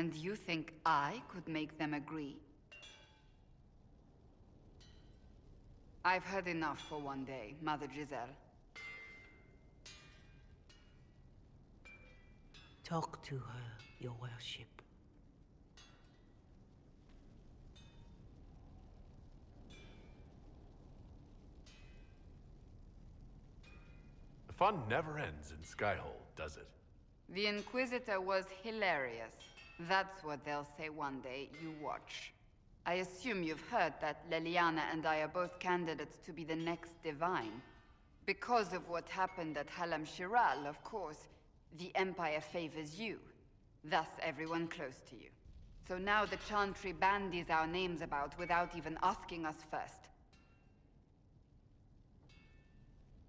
And you think I could make them agree? I've heard enough for one day, Mother Giselle. Talk to her, your worship. The fun never ends in Skyhold, does it? The Inquisitor was hilarious. That's what they'll say one day. You watch. I assume you've heard that Leliana and I are both candidates to be the next Divine. Because of what happened at Halam Shiral, of course, the Empire favors you. Thus, everyone close to you. So now the Chantry bandies our names about without even asking us first.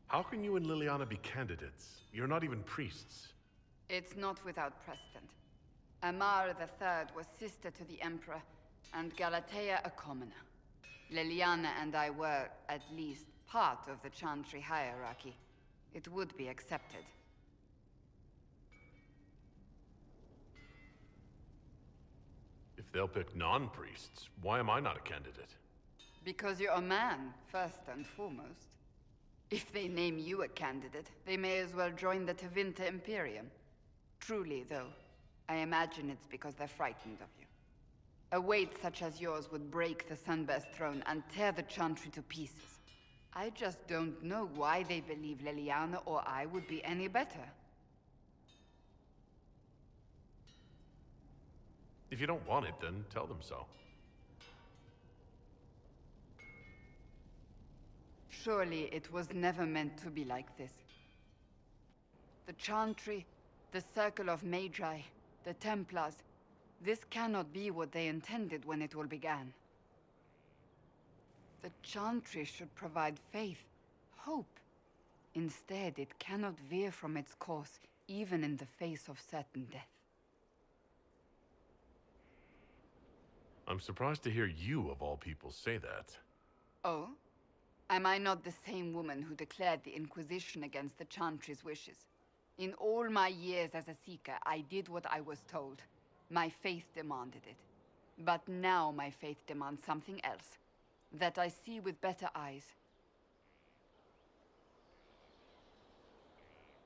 How can you and Liliana be candidates? You're not even priests. It's not without precedent. Amar III was sister to the Emperor, and Galatea a commoner. Liliana and I were, at least, part of the Chantry hierarchy. It would be accepted. If they'll pick non-priests, why am I not a candidate? Because you're a man, first and foremost. If they name you a candidate, they may as well join the Tevinter Imperium. Truly, though, I imagine it's because they're frightened of you. A weight such as yours would break the Sunburst throne and tear the Chantry to pieces. I just don't know why they believe Leliana or I would be any better. If you don't want it, then tell them so. Surely it was never meant to be like this. The Chantry, the Circle of Magi, the Templars, this cannot be what they intended when it all began. The Chantry should provide faith, hope. Instead, it cannot veer from its course, even in the face of certain death. I'm surprised to hear you, of all people, say that. Oh? Am I not the same woman who declared the Inquisition against the Chantry's wishes? In all my years as a Seeker, I did what I was told. My faith demanded it. But now my faith demands something else. That I see with better eyes.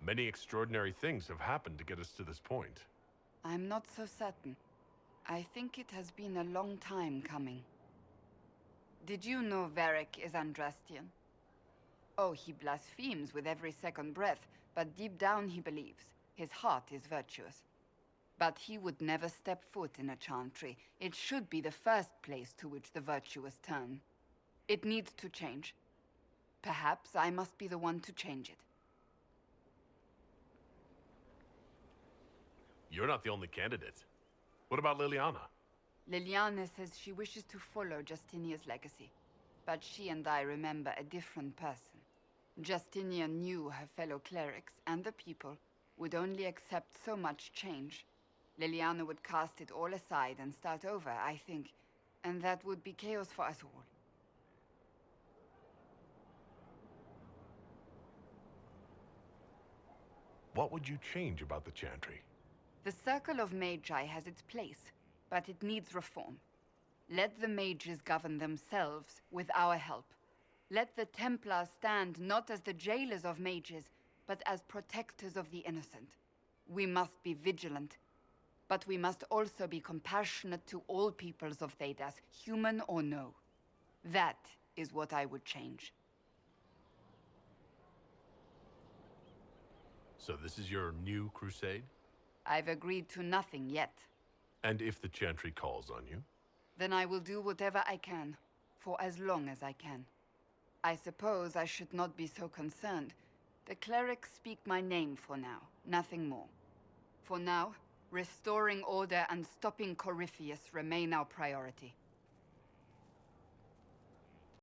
Many extraordinary things have happened to get us to this point. I'm not so certain. I think it has been a long time coming. Did you know Varric is Andrastian? Oh, he blasphemes with every second breath, but deep down he believes. His heart is virtuous. But he would never step foot in a Chantry. It should be the first place to which the virtuous turn. It needs to change. Perhaps I must be the one to change it. You're not the only candidate. What about Liliana? Liliana says she wishes to follow Justinia's legacy. But she and I remember a different person. Justinia knew her fellow clerics and the people would only accept so much change. Liliana would cast it all aside and start over, I think. And that would be chaos for us all. What would you change about the Chantry? The Circle of Magi has its place, but it needs reform. Let the mages govern themselves with our help. Let the Templars stand not as the jailers of mages, but as protectors of the innocent. We must be vigilant, but we must also be compassionate to all peoples of Thedas, human or no. That is what I would change. So this is your new crusade? I've agreed to nothing yet. And if the Chantry calls on you? Then I will do whatever I can, for as long as I can. I suppose I should not be so concerned. The clerics speak my name for now, nothing more. For now, restoring order and stopping Corypheus remain our priority.